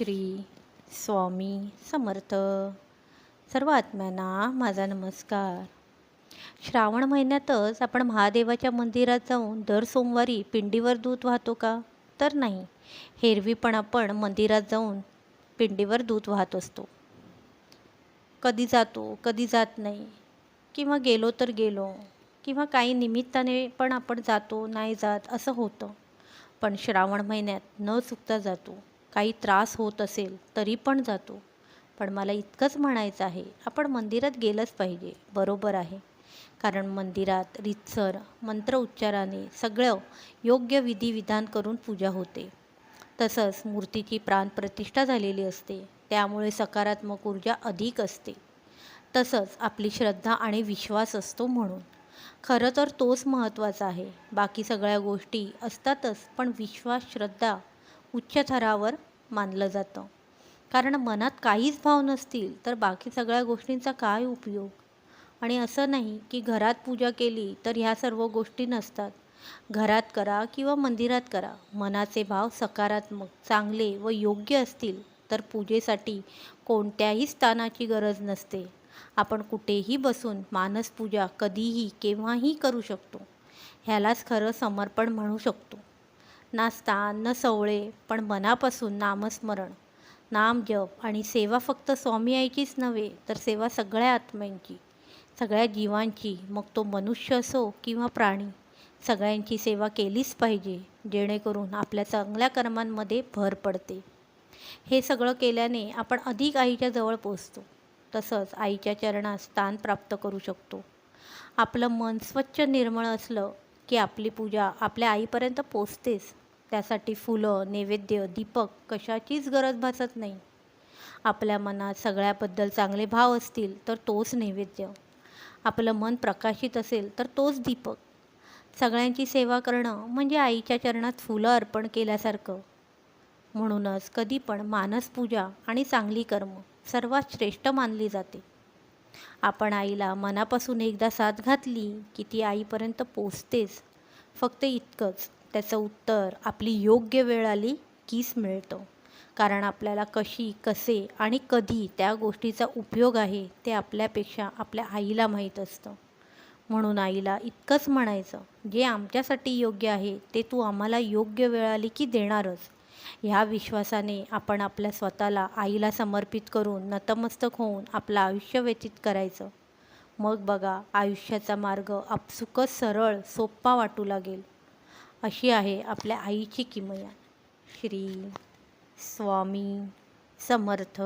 श्री स्वामी समर्थ. सर्व आत्म्यांना माझा नमस्कार. श्रावण महिन्यातच आपण महादेवाच्या मंदिरात जाऊन दर सोमवारी पिंडीवर दूध वाहतो का? तर नाही. एरवी पण आपण मंदिरात जाऊन पिंडीवर दूध वाहत असतो. कधी जातो, कधी जात नाही, किंवा गेलो तर गेलो, किंवा काही निमित्ताने पण आपण जातो, नाही जात असं होतं. पण श्रावण महिन्यात न चुकता जातो. काही त्रास होत असेल तरी पण जातो. पण मला इतकंच म्हणायचं आहे, आपण मंदिरात गेलंच पाहिजे. बरोबर आहे, कारण मंदिरात रीतसर मंत्र उच्चाराने सगळं योग्य विधिविधान करून पूजा होते. तसंच मूर्तीची प्राणप्रतिष्ठा झालेली असते, त्यामुळे सकारात्मक ऊर्जा अधिक असते. तसंच आपली श्रद्धा आणि विश्वास असतो. म्हणून खरं तर तोच महत्त्वाचा आहे. बाकी सगळ्या गोष्टी असतातच, पण विश्वास, श्रद्धा उच्च थरावर मानलं जातं. कारण मनात काहीच भाव नसतील तर बाकी सगळ्या गोष्टींचा काय उपयोग? आणि असं नाही की घरात पूजा केली तर ह्या सर्व गोष्टी नसतात. घरात करा किंवा मंदिरात करा, मनाचे भाव सकारात्मक, चांगले व योग्य असतील तर पूजेसाठी कोणत्याही स्थानाची गरज नसते. आपण कुठेही बसून मानसपूजा कधीही केव्हाही करू शकतो. ह्यालाच खरं समर्पण म्हणू शकतो. ना स्थान, न सवळे, पण मनापासून नामस्मरण, नामजप आणि सेवा फक्त स्वामी आईचीच नव्हे, तर सेवा सगळ्या आत्म्यांची, सगळ्या जीवांची. मग तो मनुष्य असो किंवा प्राणी, सगळ्यांची सेवा केलीच पाहिजे, जेणेकरून आपल्या चांगल्या कर्मांमध्ये भर पडते. हे सगळं केल्याने आपण अधिक आईच्या जवळ पोचतो. तसंच आईच्या चरणात स्थान प्राप्त करू शकतो. आपलं मन स्वच्छ निर्मळ असलं की आपली पूजा आपल्या आईपर्यंत पोचतेच. त्यासाठी फुलं, नैवेद्य, दीपक कशाचीच गरज भासत नाही. आपल्या मनात सगळ्याबद्दल चांगले भाव असतील तर तोच नैवेद्य. आपलं मन प्रकाशित असेल तर तोच दीपक. सगळ्यांची सेवा करणं म्हणजे आईच्या चरणात फुलं अर्पण केल्यासारखं. म्हणूनच कधी पण मानसपूजा आणि चांगली कर्म सर्वात श्रेष्ठ मानली जाते. आपण आईला मनापासून एकदा साथ घातली की ती आईपर्यंत पोचतेच. फक्त इतकंच, त्याचं उत्तर आपली योग्य वेळ आली कीच मिळतं. कारण आपल्याला कशी, कसे आणि कधी त्या गोष्टीचा उपयोग आहे ते आपल्यापेक्षा आपल्या आईला माहीत असतं. म्हणून आईला इतकंच म्हणायचं, जे आमच्यासाठी योग्य आहे ते तू आम्हाला योग्य वेळ आली की देणारच. ह्या विश्वासाने आपण आपल्या स्वतःला आईला समर्पित करून नतमस्तक होऊन आपलं आयुष्य व्यतीत करायचं. मग बघा, आयुष्याचा मार्ग आपसुकच सरळ, सोपा वाटू लागेल. अशी आहे आपल्या आईची किमया. श्री स्वामी समर्थ.